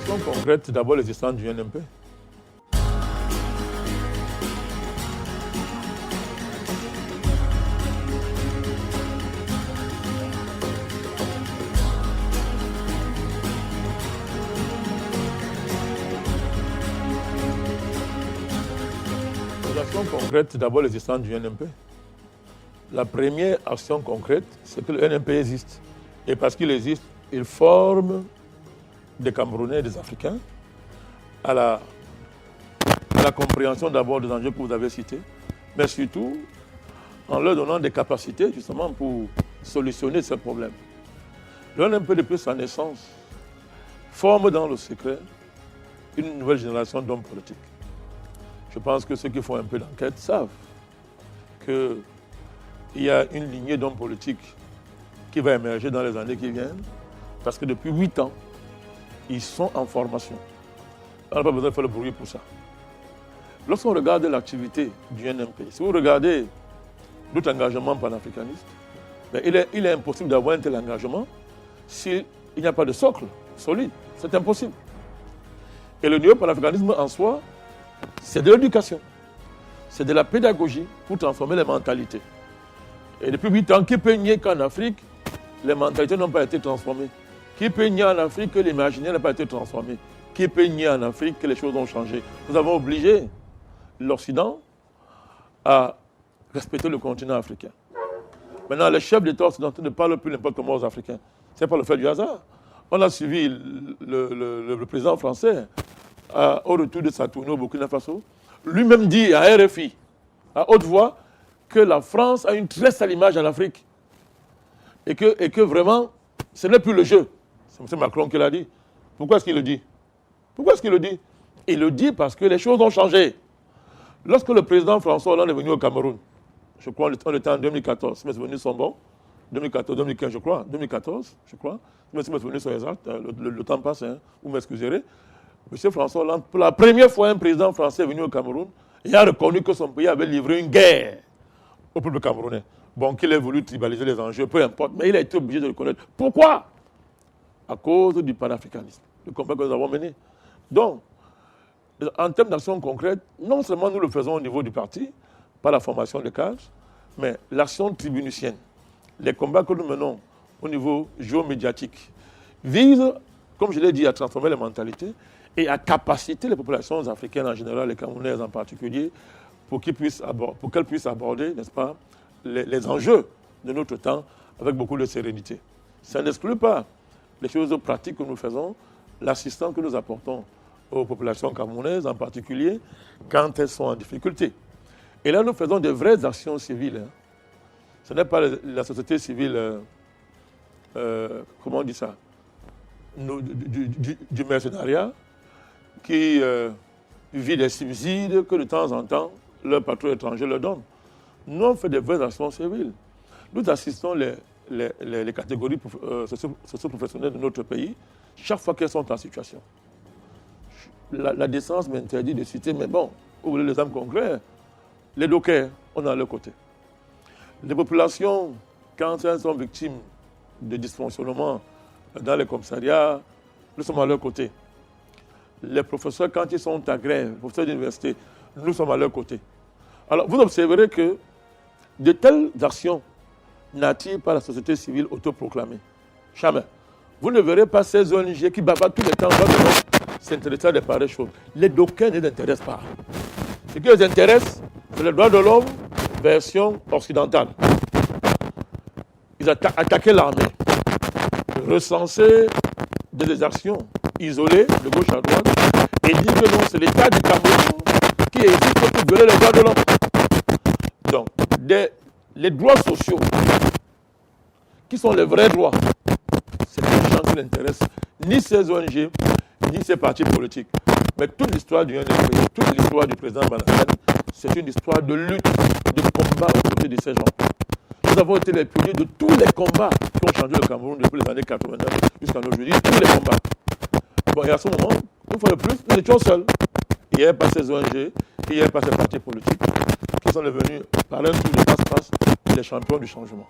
actions concrètes, c'est d'abord l'existence du NMP. Les actions concrètes, c'est d'abord l'existence du NMP. La première action concrète, c'est que le NMP existe. Et parce qu'il existe, il forme des Camerounais et des Africains à la compréhension d'abord des enjeux que vous avez cités, mais surtout en leur donnant des capacités justement pour solutionner ces problèmes. Le NMP, depuis sa naissance, forme dans le secret une nouvelle génération d'hommes politiques. Je pense que ceux qui font un peu d'enquête savent qu'il y a une lignée d'hommes politiques qui va émerger dans les années qui viennent, parce que depuis 8 ans, ils sont en formation. On n'a pas besoin de faire le bruit pour ça. Lorsqu'on regarde l'activité du NMP, si vous regardez d'autres engagements panafricanistes, ben il est impossible d'avoir un tel engagement s'il n'y a pas de socle solide. C'est impossible. Et le néo-panafricanisme en soi, c'est de l'éducation. C'est de la pédagogie pour transformer les mentalités. Et depuis 8 ans, qui peut nier qu'en Afrique, les mentalités n'ont pas été transformées? Qui peut nier en Afrique que l'imaginaire n'a pas été transformé? Qui peut nier en Afrique que les choses ont changé? Nous avons obligé l'Occident à respecter le continent africain. Maintenant, les chefs d'État occidentaux ne parlent plus n'importe comment aux Africains. Ce n'est pas le fait du hasard. On a suivi le président français au retour de sa tournée au Burkina Faso. Lui-même dit à RFI, à haute voix, que la France a une très sale image en Afrique. Et que vraiment, ce n'est plus le jeu. C'est M. Macron qui l'a dit. Pourquoi est-ce qu'il le dit? Pourquoi est-ce qu'il le dit? Il le dit parce que les choses ont changé. Lorsque le président François Hollande est venu au Cameroun, je crois on était en 2014, mais c'est venu son bon, 2014, 2015 je crois, 2014 je crois, mais c'est venu son exact, le temps passe, hein, vous m'excuserez. M. François Hollande, pour la première fois un président français est venu au Cameroun, et a reconnu que son pays avait livré une guerre au peuple camerounais. Bon, qu'il ait voulu tribaliser les enjeux, peu importe, mais il a été obligé de le reconnaître. Pourquoi? À cause du panafricanisme, le combat que nous avons mené. Donc, en termes d'action concrète, non seulement nous le faisons au niveau du parti, par la formation des cadres, mais l'action tribunicienne, les combats que nous menons au niveau géomédiatique, visent, comme je l'ai dit, à transformer les mentalités et à capaciter les populations africaines en général, les Camerounaises en particulier, pour qu'elles puissent aborder, n'est-ce pas, les enjeux de notre temps avec beaucoup de sérénité. Ça n'exclut pas les choses pratiques que nous faisons, l'assistance que nous apportons aux populations camerounaises, en particulier quand elles sont en difficulté. Et là, nous faisons de vraies actions civiles. Hein. Ce n'est pas la société civile, comment on dit ça, du mercenariat qui vit des subsides que de temps en temps, leur patron étranger leur donne. Nous, on fait de vraies actions civiles. Nous assistons les catégories socio-professionnelles de notre pays chaque fois qu'elles sont en situation. La décence m'interdit de citer, mais bon, vous voulez les âmes concrets, les dockers, on est à leur côté. Les populations, quand elles sont victimes de dysfonctionnements dans les commissariats, nous sommes à leur côté. Les professeurs, quand ils sont à grève, les professeurs d'université, nous sommes à leur côté. Alors, vous observerez que de telles actions n'attirent pas la société civile autoproclamée. Jamais. Vous ne verrez pas ces ONG qui bavardent tout le temps s'intéresser à de pareilles choses. Les dockers ne les intéressent pas. Ce qui les intéresse, c'est les droits de l'homme, version occidentale. Ils attaquaient l'armée, recenser des actions isolées de gauche à droite et dire que non, c'est l'État du Cameroun qui existe pour violer les droits de l'homme. Donc, les droits sociaux, qui sont les vrais droits, c'est des gens qui n'intéressent ni ces ONG, ni ces partis politiques. Mais toute l'histoire du NFP, toute l'histoire du président Banassan, c'est une histoire de lutte, de combat aux côtés de ces gens. Nous avons été les pionniers de tous les combats qui ont changé le Cameroun depuis les années 89 jusqu'à aujourd'hui, tous les combats. Bon, et à ce moment, une fois de plus, nous étions seuls. Il n'y avait pas ces ONG, il n'y avait pas ces partis politiques qui sont devenus, par un tour de passe-passe, les champions du changement.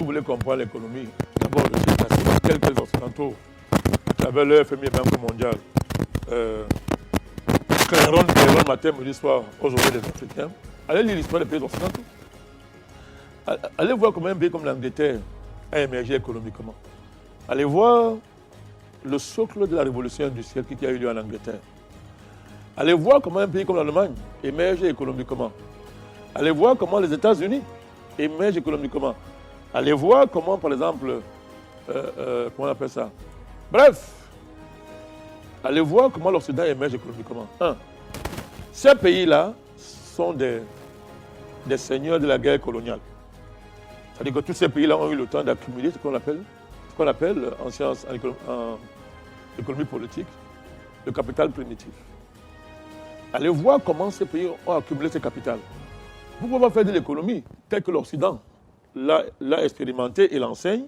vous voulez comprendre l'économie, d'abord le déplacer quelques occidentaux qui avaient le FMI et Banque mondiale. Clairon matin, midi, soir, aujourd'hui des Africains. Allez lire l'histoire des pays occidentaux. Allez voir comment un pays comme l'Angleterre a émergé économiquement. Allez voir le socle de la révolution industrielle qui a eu lieu en Angleterre. Allez voir comment un pays comme l'Allemagne émerge économiquement. Allez voir comment les États-Unis émergent économiquement. Allez voir comment, par exemple, comment on appelle ça? Bref, allez voir comment l'Occident émerge économiquement. Ces pays-là sont des seigneurs de la guerre coloniale. C'est-à-dire que tous ces pays-là ont eu le temps d'accumuler ce qu'on appelle en sciences, en économie politique, le capital primitif. Allez voir comment ces pays ont accumulé ce capital. Vous pouvez pas faire de l'économie telle que l'Occident l'a expérimenté et l'enseigne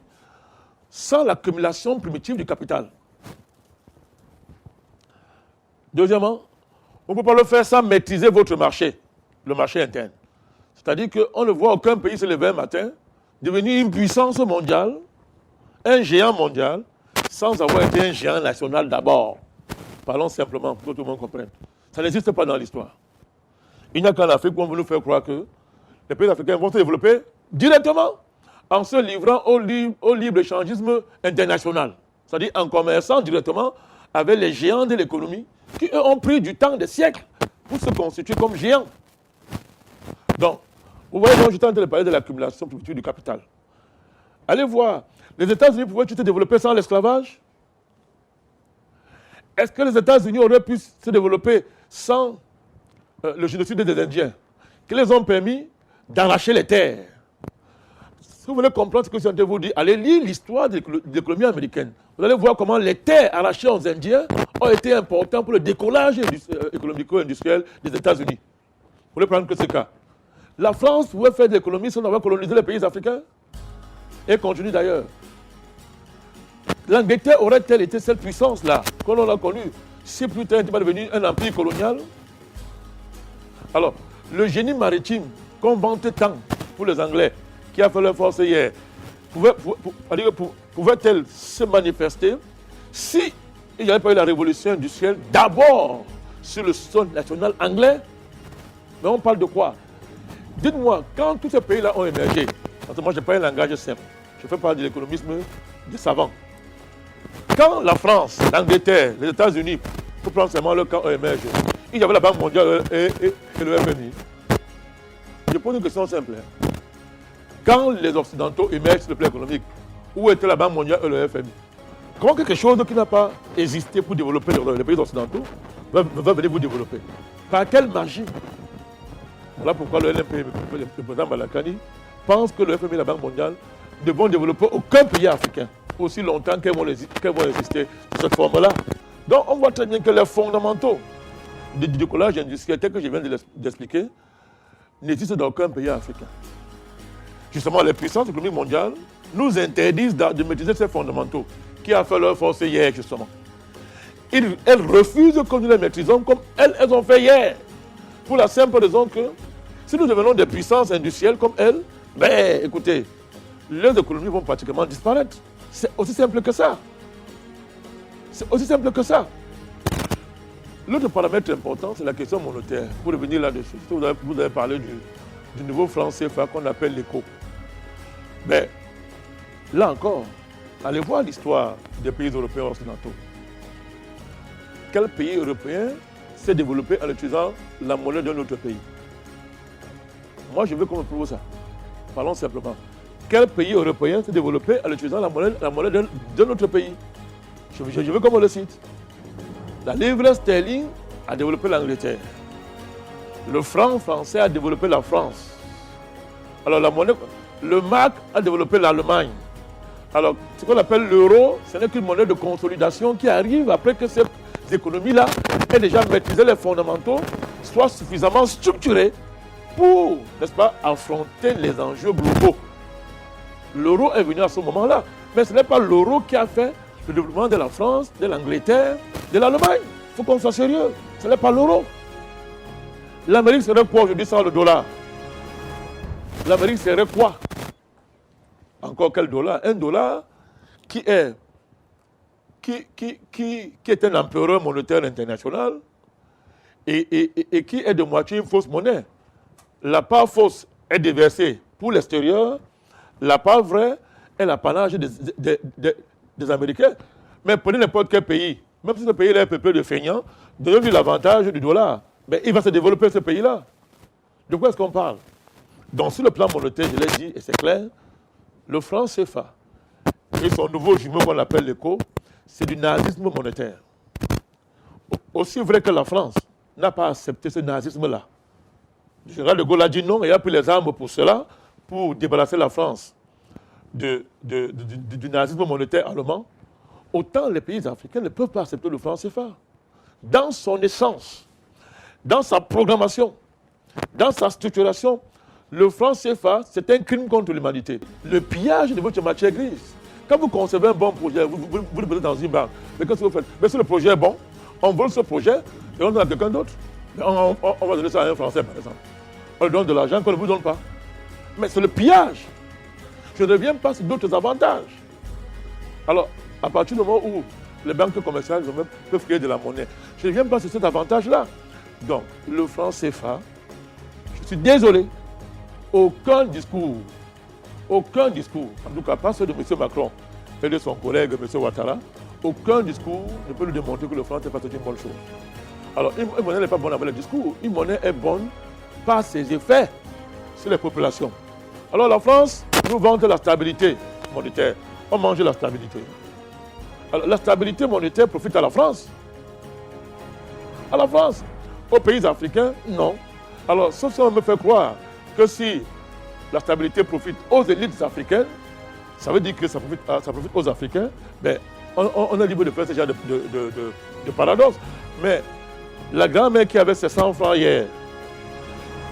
sans l'accumulation primitive du capital. Deuxièmement, on ne peut pas le faire sans maîtriser votre marché, le marché interne. C'est-à-dire qu'on ne voit aucun pays se lever un matin, devenir une puissance mondiale, un géant mondial, sans avoir été un géant national d'abord. Parlons simplement pour que tout le monde comprenne. Ça n'existe pas dans l'histoire. Il n'y a qu'en Afrique où on veut nous faire croire que les pays africains vont se développer directement en se livrant au libre-échangisme international. C'est-à-dire en commerçant directement avec les géants de l'économie qui eux, ont pris du temps, des siècles, pour se constituer comme géants. Donc, vous voyez, donc, je suis en train de parler de l'accumulation primitive du capital. Allez voir, les États-Unis pouvaient-ils se développer sans l'esclavage? Est-ce que les États-Unis auraient pu se développer sans le génocide des Indiens, qui les ont permis d'arracher les terres? Si vous voulez comprendre ce que je suis en train de vous dire, allez lire l'histoire de l'économie américaine. Vous allez voir comment les terres arrachées aux Indiens ont été importantes pour le décollage économico-industriel des États-Unis. Vous voulez prendre que ce cas. La France pouvait faire de l'économie sans avoir colonisé les pays africains et continue d'ailleurs. L'Angleterre aurait-elle été cette puissance-là qu'on a connue si plus tard n'était pas devenu un empire colonial? Alors, le génie maritime qu'on vante tant pour les Anglais, qui a fait leur force hier, pouvait-elle se manifester si il n'y avait pas eu la révolution industrielle d'abord sur le sol national anglais? Mais on parle de quoi? Dites-moi, quand tous ces pays-là ont émergé, parce que moi je n'ai pas un langage simple, je fais partie de l'économisme des savants. Quand la France, l'Angleterre, les États-Unis, pour prendre seulement le cas, ont émergé, il y avait la Banque mondiale et le FMI. Je pose une question simple. Quand les Occidentaux émergent sur le plan économique, où était la Banque mondiale et le FMI? Comment quelque chose qui n'a pas existé pour développer les pays occidentaux va venir vous développer? Par quelle magie? Voilà pourquoi le LNP, le président Balakani, pense que le FMI et la Banque mondiale ne vont développer aucun pays africain aussi longtemps qu'elles vont exister de cette forme-là. Donc on voit très bien que les fondamentaux du décollage industriel tel que je viens d'expliquer n'existent dans aucun pays africain. Justement, les puissances économiques mondiales nous interdisent de maîtriser ces fondamentaux qui a fait leur force hier, justement. Elles refusent que nous les maîtrisons comme elles ont fait hier. Pour la simple raison que si nous devenons des puissances industrielles comme elles, ben écoutez, les économies vont pratiquement disparaître. C'est aussi simple que ça. C'est aussi simple que ça. L'autre paramètre important, c'est la question monétaire. Pour revenir là-dessus, vous avez parlé du nouveau franc CFA qu'on appelle l'éco. Mais là encore, allez voir l'histoire des pays européens occidentaux. Quel pays européen s'est développé en utilisant la monnaie d'un autre pays? Moi, je veux qu'on me prouve ça. Parlons simplement. Quel pays européen s'est développé en utilisant la monnaie d'un autre pays? Je veux qu'on me le cite. La livre sterling a développé l'Angleterre. Le franc français a développé la France. Alors la monnaie, le mark a développé l'Allemagne. Alors ce qu'on appelle l'euro, ce n'est qu'une monnaie de consolidation qui arrive après que ces économies-là aient déjà maîtrisé les fondamentaux, soient suffisamment structurées pour, n'est-ce pas, affronter les enjeux globaux. L'euro est venu à ce moment-là, mais ce n'est pas l'euro qui a fait le développement de la France, de l'Angleterre, de l'Allemagne. Il faut qu'on soit sérieux. Ce n'est pas l'euro. L'Amérique serait quoi aujourd'hui sans le dollar? L'Amérique serait quoi? Encore quel dollar? Un dollar qui est un empereur monétaire international et qui est de moitié une fausse monnaie. La part fausse est déversée pour l'extérieur, la part vraie est l'apanage des Américains. Mais prenez n'importe quel pays, même si ce pays est un peu de feignants, donnez-lui l'avantage du dollar. Mais il va se développer ce pays-là. De quoi est-ce qu'on parle? Donc sur le plan monétaire, je l'ai dit, et c'est clair, le franc CFA et son nouveau jumeau qu'on appelle l'éco, c'est du nazisme monétaire. Aussi vrai que la France n'a pas accepté ce nazisme-là. Le général de Gaulle a dit non et a pris les armes pour cela, pour débarrasser la France du nazisme monétaire allemand. Autant les pays africains ne peuvent pas accepter le franc CFA. Dans son essence, dans sa programmation, dans sa structuration, le franc CFA, c'est un crime contre l'humanité. Le pillage de votre matière grise. Quand vous concevez un bon projet, vous le mettez dans une banque. Mais qu'est-ce que vous faites? Mais si le projet est bon, on vole ce projet et on donne à quelqu'un d'autre. On va donner ça à un Français, par exemple. On lui donne de l'argent qu'on ne vous donne pas. Mais c'est le pillage. Je ne reviens pas sur d'autres avantages. Alors, à partir du moment où les banques commerciales peuvent créer de la monnaie, je ne reviens pas sur cet avantage-là. Donc, le franc CFA, je suis désolé, aucun discours, en tout cas pas ceux de M. Macron et de son collègue M. Ouattara, aucun discours ne peut nous démontrer que le franc CFA c'est une bonne chose. Alors, une monnaie n'est pas bonne avec le discours, une monnaie est bonne par ses effets sur les populations. Alors la France nous vante la stabilité monétaire, on mange la stabilité. Alors, la stabilité monétaire profite à la France. À la France. Aux pays africains, non. Alors, sauf si on me fait croire que si la stabilité profite aux élites africaines, ça veut dire que ça profite aux Africains, mais on est libre de faire ce genre de paradoxe. Mais la grand-mère qui avait ses 100 francs hier,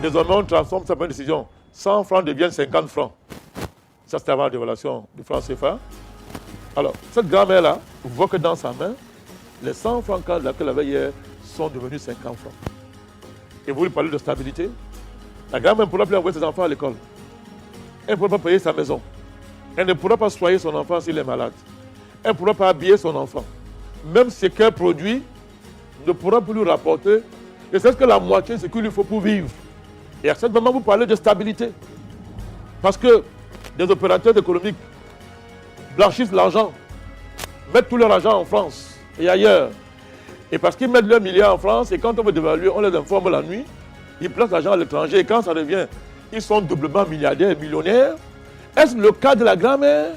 désormais on transforme sa décision. 100 francs deviennent 50 francs. Ça, c'était avant la dévaluation du franc CFA. Alors, cette grand-mère-là, vous voyez que dans sa main, les 100 francs qu'elle avait hier sont devenus 50 francs. Et vous lui parlez de stabilité. La grand-mère ne pourra plus envoyer ses enfants à l'école. Elle ne pourra pas payer sa maison. Elle ne pourra pas soigner son enfant s'il est malade. Elle ne pourra pas habiller son enfant. Même ce qu'elle produit ne pourra plus lui rapporter. Et c'est que la moitié de ce qu'il lui faut pour vivre. Et à ce moment, vous parlez de stabilité. Parce que des opérateurs économiques blanchissent l'argent, mettent tout leur argent en France et ailleurs. Et parce qu'ils mettent leurs milliards en France, et quand on veut dévaluer, on les informe la nuit, ils placent l'argent à l'étranger, et quand ça revient, ils sont doublement milliardaires et millionnaires. Est-ce le cas de la grand-mère?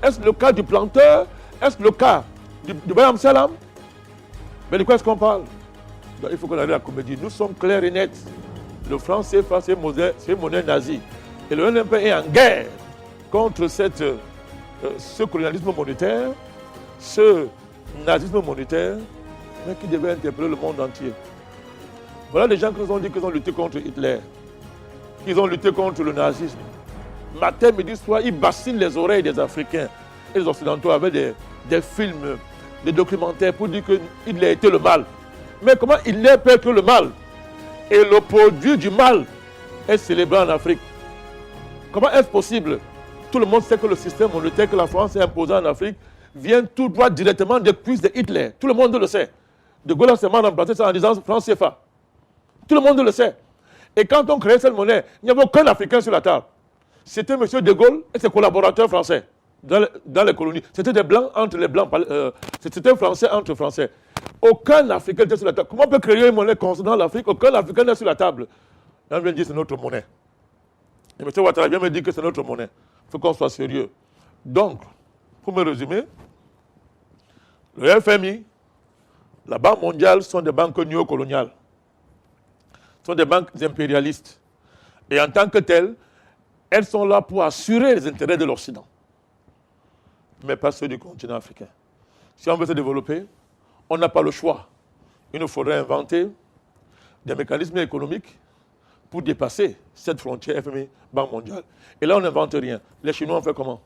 Est-ce le cas du planteur? Est-ce le cas du Bayam Salam? Mais de quoi est-ce qu'on parle? Donc, il faut qu'on arrive à la comédie. Nous sommes clairs et nets. Le franc CFA, c'est une monnaie nazie. Et le NMP est en guerre contre ce colonialisme monétaire, ce nazisme monétaire, mais qui devait interpeller le monde entier. Voilà des gens qui nous ont dit qu'ils ont lutté contre Hitler, qu'ils ont lutté contre le nazisme. Matin, midi, soir, ils bassinent les oreilles des Africains et des Occidentaux avec des films, des documentaires pour dire que Hitler était le mal. Mais comment Hitler peut être le mal? Et le produit du mal est célébré en Afrique. Comment est-ce possible? Tout le monde sait que le système monétaire que la France a imposé en Afrique vient tout droit directement des cuisses de Hitler. Tout le monde le sait. De Gaulle a seulement remplacé ça en disant franc CFA. Tout le monde le sait. Et quand on créait cette monnaie, il n'y avait aucun Africain sur la table. C'était M. de Gaulle et ses collaborateurs français dans les colonies. C'était des Blancs entre les Blancs. C'était Français entre Français. Aucun Africain n'était sur la table. Comment on peut créer une monnaie concernant l'Afrique? Aucun Africain n'est sur la table. On vient dire que c'est notre monnaie. Et M. Ouattara vient me dire que c'est notre monnaie. Il faut qu'on soit sérieux. Donc, pour me résumer, le FMI, la Banque mondiale sont des banques néocoloniales, sont des banques impérialistes. Et en tant que telles, elles sont là pour assurer les intérêts de l'Occident, mais pas ceux du continent africain. Si on veut se développer, on n'a pas le choix. Il nous faudrait inventer des mécanismes économiques pour dépasser cette frontière FMI, Banque mondiale. Et là, on n'invente rien. Les Chinois ont fait comment?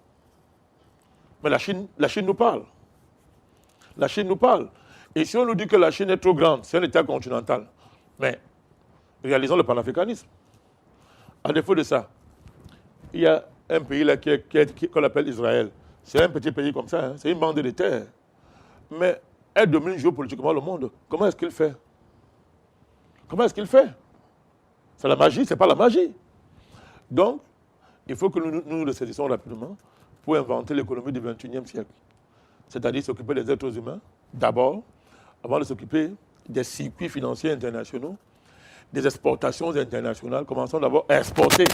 Mais la Chine nous parle. La Chine nous parle. Et si on nous dit que la Chine est trop grande, c'est un État continental. Mais réalisons le panafricanisme. À défaut de ça, il y a un pays là qu'on appelle Israël. C'est un petit pays comme ça, hein. C'est une bande de terre. Mais elle domine géopolitiquement le monde. Comment est-ce qu'il fait? Comment est-ce qu'il fait? C'est la magie, c'est pas la magie. Donc, il faut que nous le saisissions rapidement pour inventer l'économie du XXIe siècle. C'est-à-dire s'occuper des êtres humains, d'abord, avant de s'occuper des circuits financiers internationaux, des exportations internationales. Commençons d'abord à exporter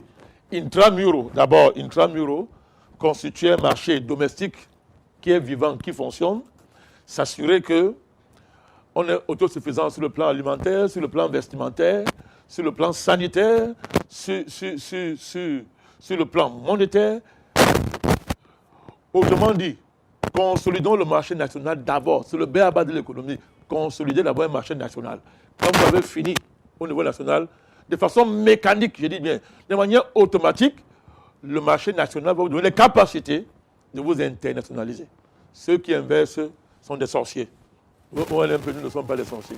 intramuros, d'abord intramuros, constituer un marché domestique qui est vivant, qui fonctionne, s'assurer qu'on est autosuffisant sur le plan alimentaire, sur le plan vestimentaire, sur le plan sanitaire, sur le plan monétaire. Autrement dit, consolidons le marché national d'abord. C'est le b.a.-ba de l'économie. Consolider d'abord un marché national. Quand vous avez fini au niveau national, de façon mécanique, je dis bien, de manière automatique, le marché national va vous donner les capacités de vous internationaliser. Ceux qui inversent sont des sorciers. Nous ne sommes pas des sorciers.